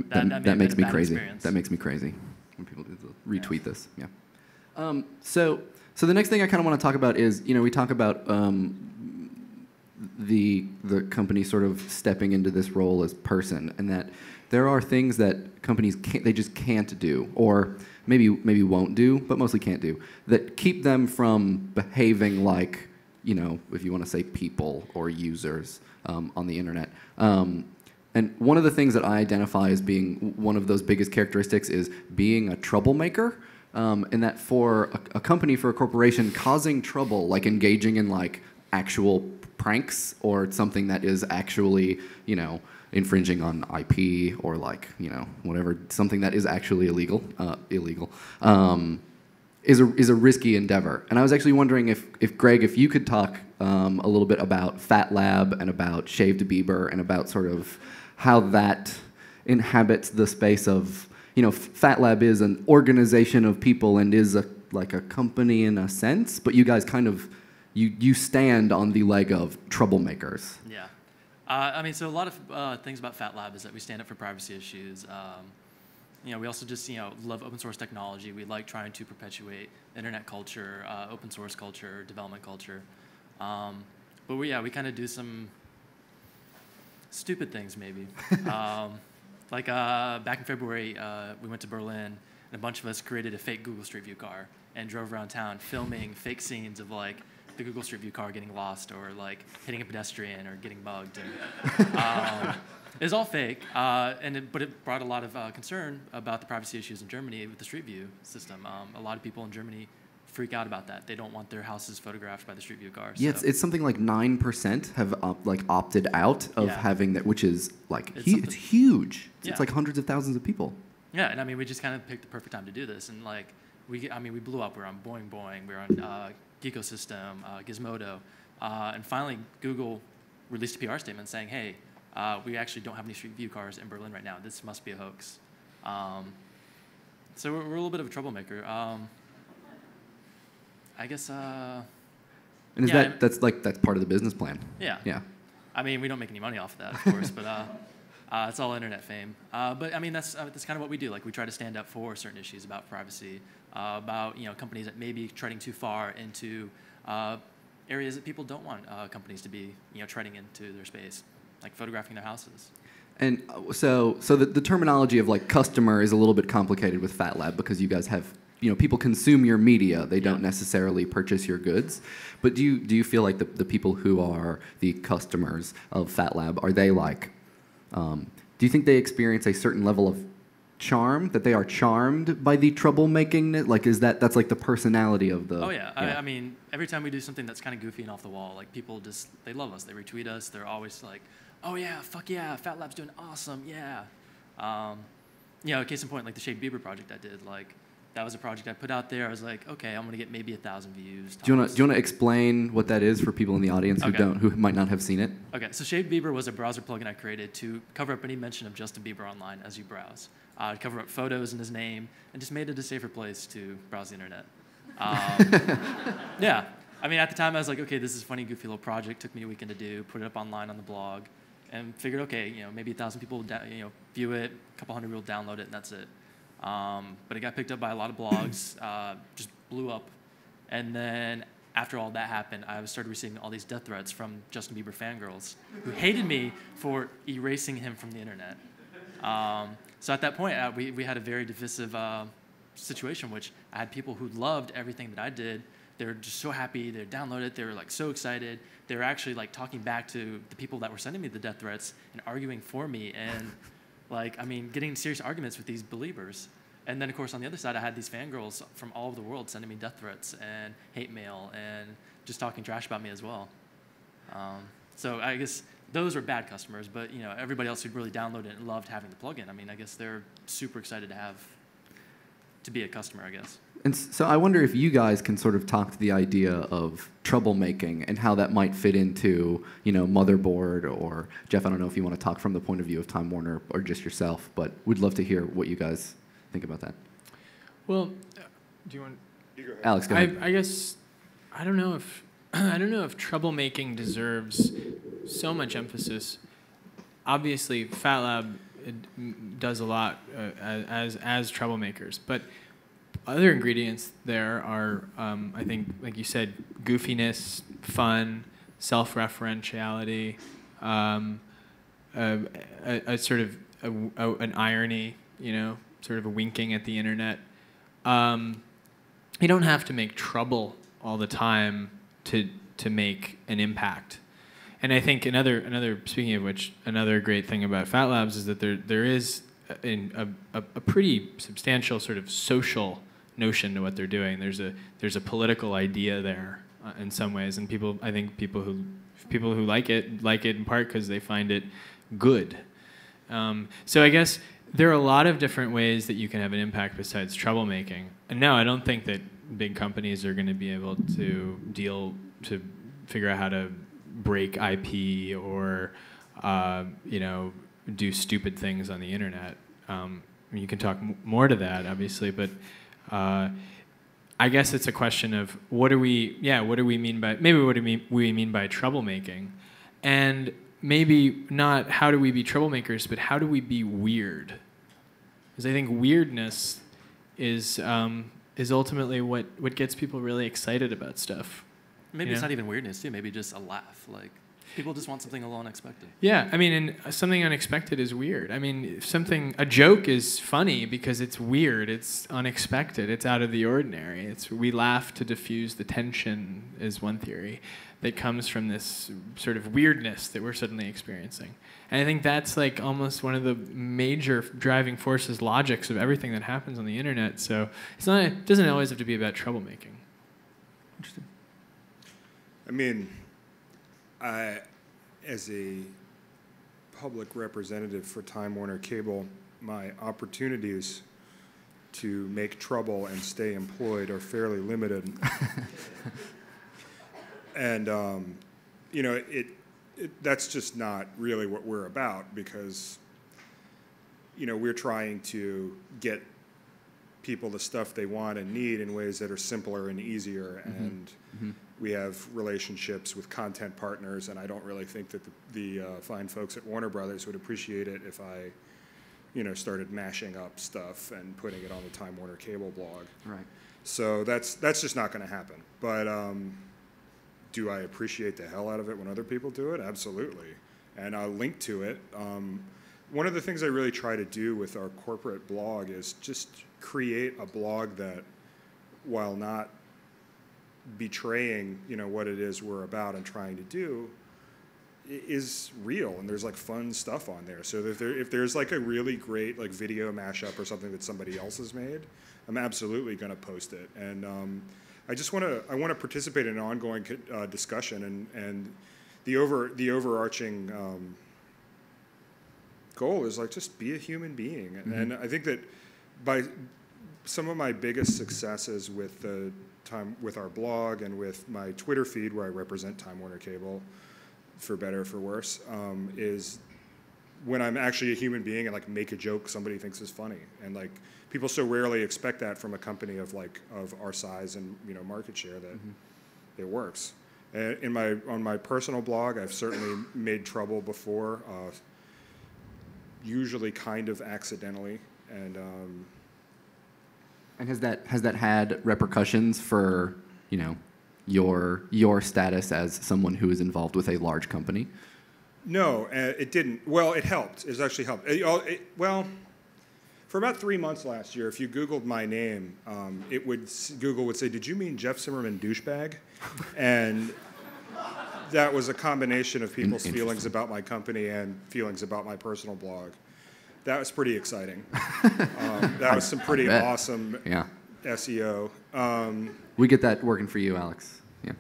That makes me crazy. Experience. That makes me crazy when people do retweet this. Yeah. So the next thing I kind of want to talk about is, we talk about the company sort of stepping into this role as person, and that there are things that companies just can't do, or maybe won't do, but mostly can't do, that keep them from behaving like, if you want to say people or users on the internet. And one of the things that I identify as being one of those biggest characteristics is being a troublemaker. And that for a company, for a corporation, causing trouble, like engaging in like actual pranks or something that is actually, infringing on IP or like, whatever, something that is actually illegal, is a risky endeavor. And I was actually wondering if Greg, if you could talk a little bit about Fat Lab and about Shaved Bieber and about sort of how that inhabits the space of, Fat Lab is an organization of people and is like a company in a sense, but you guys kind of, you stand on the leg of troublemakers. Yeah. So a lot of things about Fat Lab is that we stand up for privacy issues. We also just, love open source technology. We like trying to perpetuate internet culture, open source culture, development culture. But we kind of do some stupid things, maybe. Back in February, we went to Berlin, and a bunch of us created a fake Google Street View car and drove around town filming fake scenes of like the Google Street View car getting lost or like hitting a pedestrian or getting mugged. And, it was all fake, but it brought a lot of concern about the privacy issues in Germany with the Street View system. A lot of people in Germany freak out about that. They don't want their houses photographed by the Street View cars. Yeah, it's something like 9% have opted out of having that, which is like it's huge. It's like hundreds of thousands of people. Yeah, and we just kind of picked the perfect time to do this, and like we blew up. We were on Boing Boing, we were on Geekosystem, Gizmodo, and finally Google released a PR statement saying, "Hey, we actually don't have any Street View cars in Berlin right now. This must be a hoax." So we're a little bit of a troublemaker. I guess. And is that's part of the business plan? Yeah. Yeah. We don't make any money off of that, of course, but it's all internet fame. But that's kind of what we do. Like we try to stand up for certain issues about privacy, about companies that may be treading too far into areas that people don't want companies to be treading into their space, like photographing their houses. And so the terminology of like customer is a little bit complicated with Fat Lab because you guys have people consume your media. They don't necessarily purchase your goods. But do you feel like the people who are the customers of Fat Lab, are they like, do you think they experience a certain level of charm, that they are charmed by the troublemaking? Like, that's like the personality of the... Oh, yeah. Every time we do something that's kind of goofy and off the wall, like people they love us. They retweet us. They're always like, oh, yeah, fuck yeah, Fat Lab's doing awesome, yeah. Case in point, like the Shaved Bieber project I did, like, that was a project I put out there. I was like, okay, I'm gonna get maybe 1,000 views. Do you wanna explain what that is for people in the audience who might not have seen it? Okay, so Shaved Bieber was a browser plugin I created to cover up any mention of Justin Bieber online as you browse. Cover up photos in his name, and just made it a safer place to browse the internet. Yeah, at the time I was like, okay, this is a funny, goofy little project. Took me a weekend to do. Put it up online on the blog, and figured, okay, maybe 1,000 people view it, a couple hundred will download it, and that's it. But it got picked up by a lot of blogs, just blew up. And then after all that happened, I started receiving all these death threats from Justin Bieber fangirls who hated me for erasing him from the internet. So at that point, we had a very divisive situation, which I had people who loved everything that I did. They were just so happy. They downloaded it. They were like so excited. They were actually like talking back to the people that were sending me the death threats and arguing for me. And getting serious arguments with these believers. And then, of course, on the other side, I had these fangirls from all over the world sending me death threats and hate mail and just talking trash about me as well. So I guess those were bad customers, but everybody else who'd really downloaded it and loved having the plugin, I guess they're super excited to be a customer, I guess. And so I wonder if you guys can sort of talk to the idea of troublemaking and how that might fit into, Motherboard, or Jeff, I don't know if you want to talk from the point of view of Time Warner or just yourself, but we'd love to hear what you guys think about that. Well, do you want? You go ahead. Alex, go ahead. I guess I don't know if troublemaking deserves so much emphasis. Obviously, Fat Lab does a lot as troublemakers. But other ingredients there are, I think, like you said, goofiness, fun, self-referentiality, a sort of an irony, sort of a winking at the internet. You don't have to make trouble all the time to make an impact. And I think another speaking of which, another great thing about Fat Labs is that there is a pretty substantial sort of social notion to what they're doing. There's a political idea there in some ways, and I think people who like it in part because they find it good. So I guess there are a lot of different ways that you can have an impact besides troublemaking. And no, I don't think that big companies are going to be able to figure out how to break IP or do stupid things on the internet. You can talk more to that, obviously, but I guess it's a question of what do we mean by troublemaking, and maybe not how do we be troublemakers, but how do we be weird? Because I think weirdness is ultimately what gets people really excited about stuff. Maybe it's not even weirdness too. Maybe just a laugh. Like people just want something a little unexpected. Yeah, I mean, and something unexpected is weird. I mean, a joke is funny because it's weird, it's unexpected, it's out of the ordinary. We laugh to diffuse the tension is one theory that comes from this sort of weirdness that we're suddenly experiencing. And I think that's like almost one of the major driving forces, logics of everything that happens on the internet. So it doesn't always have to be about troublemaking. Interesting. I mean, as a public representative for Time Warner Cable, my opportunities to make trouble and stay employed are fairly limited. And, that's just not really what we're about because, we're trying to get people the stuff they want and need in ways that are simpler and easier. Mm-hmm. And mm-hmm. We have relationships with content partners, and I don't really think that the fine folks at Warner Brothers would appreciate it if I, started mashing up stuff and putting it on the Time Warner Cable blog. Right. So that's just not going to happen. But do I appreciate the hell out of it when other people do it? Absolutely. And I'll link to it. One of the things I really try to do with our corporate blog is just create a blog that, while not betraying, what it is we're about and trying to do, is real, and there's like fun stuff on there. So if there's like a really great like video mashup or something that somebody else has made, I'm absolutely going to post it. And I want to participate in an ongoing discussion, and the overarching goal is like just be a human being. Mm-hmm. And I think that by some of my biggest successes with our blog and with my Twitter feed, where I represent Time Warner Cable, for better or for worse, is when I'm actually a human being and like make a joke somebody thinks is funny. And like people so rarely expect that from a company of our size and market share that mm-hmm. it works. And on my personal blog, I've certainly made trouble before, usually kind of accidentally, and has that had repercussions for your status as someone who is involved with a large company? No, it didn't. Well, it helped. It actually helped. For about 3 months last year, if you Googled my name, Google would say, "Did you mean Jeff Simmermon douchebag?" And that was a combination of people's feelings about my company and feelings about my personal blog. That was pretty exciting. That was some pretty awesome SEO. We get that working for you, Alex. Yeah.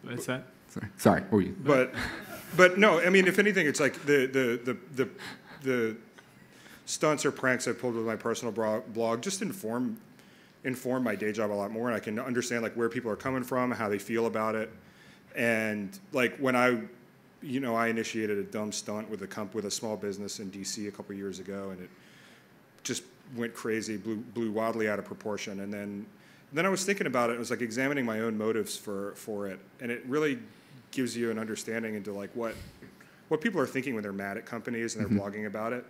What's that? Sorry. What were you? But no. I mean, if anything, it's like the stunts or pranks I pulled with my personal blog just inform my day job a lot more, and I can understand like where people are coming from, how they feel about it, and like when I initiated a dumb stunt with a small business in DC a couple years ago, and it just went crazy, blew wildly out of proportion. And then I was thinking about it. I was like examining my own motives for it, and it really gives you an understanding into like what people are thinking when they're mad at companies and they're mm-hmm. blogging about it.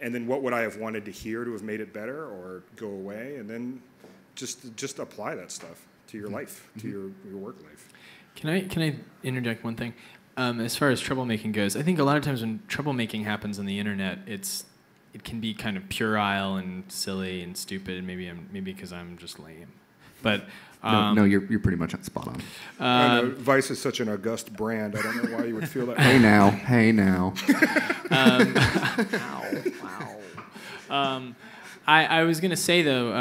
and then what would I have wanted to hear to have made it better or go away, and then just apply that stuff to your life, to your work life. Can I interject one thing? As far as troublemaking goes, I think a lot of times when troublemaking happens on the internet, it can be kind of puerile and silly and stupid. Maybe because I'm just lame, but no, you're pretty much spot on. I know, Vice is such an august brand. I don't know why you would feel that. Hey now. Wow. I was gonna say though,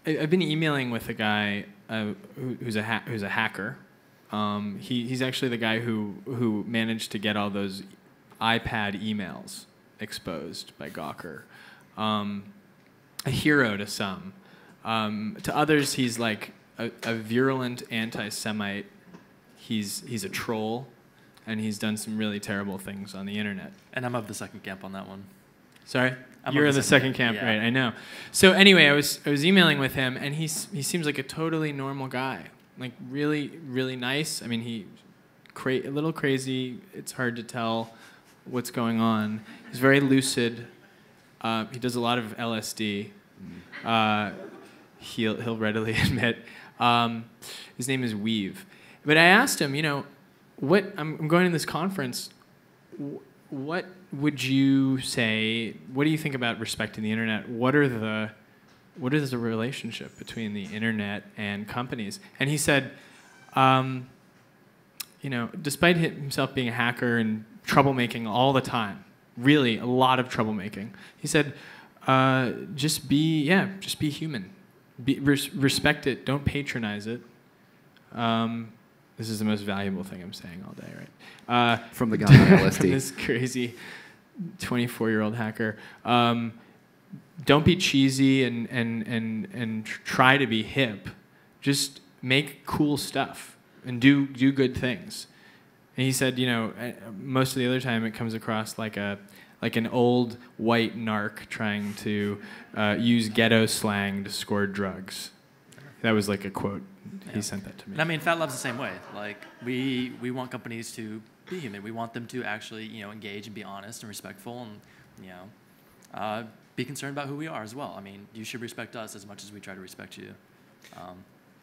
I've been emailing with a guy who's a hacker. He's actually the guy who managed to get all those iPad emails exposed by Gawker. A hero to some. To others, he's like a virulent anti-Semite. He's a troll, and he's done some really terrible things on the internet. And I'm of the second camp on that one. Sorry? I'm You're of in the second camp, yeah. right? I know. So anyway, I was emailing with him, and he seems like a totally normal guy, like really, really nice. I mean, a little crazy. It's hard to tell what's going on. He's very lucid. He does a lot of LSD. He'll readily admit. His name is Weave. But I asked him, I'm going to this conference. What would you say? What do you think about respecting the internet? What is the relationship between the internet and companies? And he said, despite himself being a hacker and troublemaking all the time, really a lot of troublemaking, he said, just be human. Respect it. Don't patronize it. This is the most valuable thing I'm saying all day, right? From the guy on LSD. From this crazy 24-year-old hacker. Don't be cheesy and try to be hip. Just make cool stuff and do good things. And he said, most of the other time it comes across like an old white narc trying to use ghetto slang to score drugs. That was like a quote. Yeah. He sent that to me. And I mean, Fat Lab's the same way. Like, we want companies to be human. We want them to actually, engage and be honest and respectful and, be concerned about who we are as well. I mean, you should respect us as much as we try to respect you.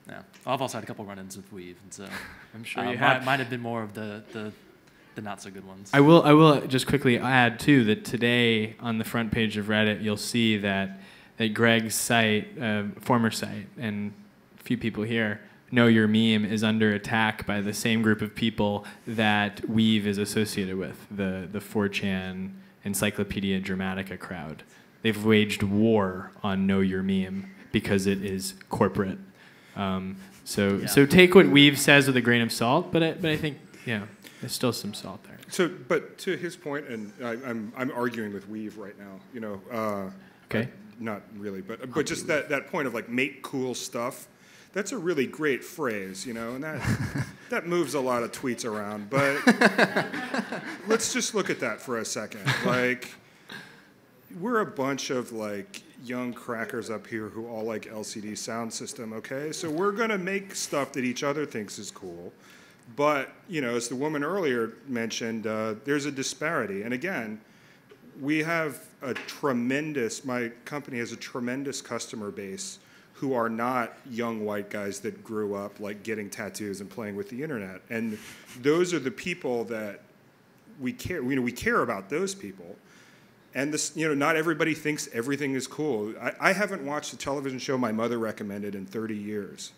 Yeah. I've also had a couple run-ins with Weave, and so I'm sure you have. Might have been more of the not so good ones. I will just quickly add too that today on the front page of Reddit you'll see that Greg's site, former site, and a few people here, Know Your Meme, is under attack by the same group of people that Weave is associated with, the 4chan Encyclopedia Dramatica crowd. They've waged war on Know Your Meme because it is corporate. So take what Weave says with a grain of salt, but I think there's still some salt there. So, but to his point, and I'm arguing with Weave right now. Okay. Not really, but just that point of like make cool stuff. That's a really great phrase, and that moves a lot of tweets around. But let's just look at that for a second. Like, we're a bunch of like young crackers up here who all like LCD sound system. Okay, so we're gonna make stuff that each other thinks is cool. But, as the woman earlier mentioned, there's a disparity. And again, we have my company has a tremendous customer base who are not young white guys that grew up like getting tattoos and playing with the internet. And those are the people that we care, we care about those people. And this, not everybody thinks everything is cool. I haven't watched a television show my mother recommended in 30 years.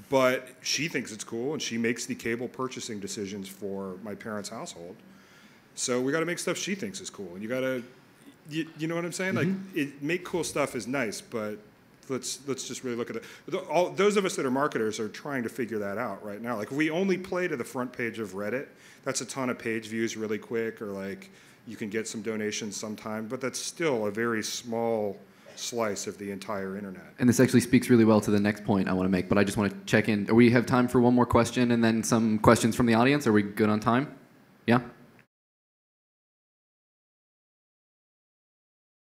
But she thinks it's cool, and she makes the cable purchasing decisions for my parents' household. So we got to make stuff she thinks is cool, and you got to, you know what I'm saying? Mm-hmm. Like, make cool stuff is nice, but let's just really look at it. All those of us that are marketers are trying to figure that out right now. Like, if we only play to the front page of Reddit, that's a ton of page views really quick, or like you can get some donations sometime, but that's still a very small slice of the entire internet. And this actually speaks really well to the next point I want to make, but I just want to check in. Do we have time for one more question and then some questions from the audience? Are we good on time? Yeah?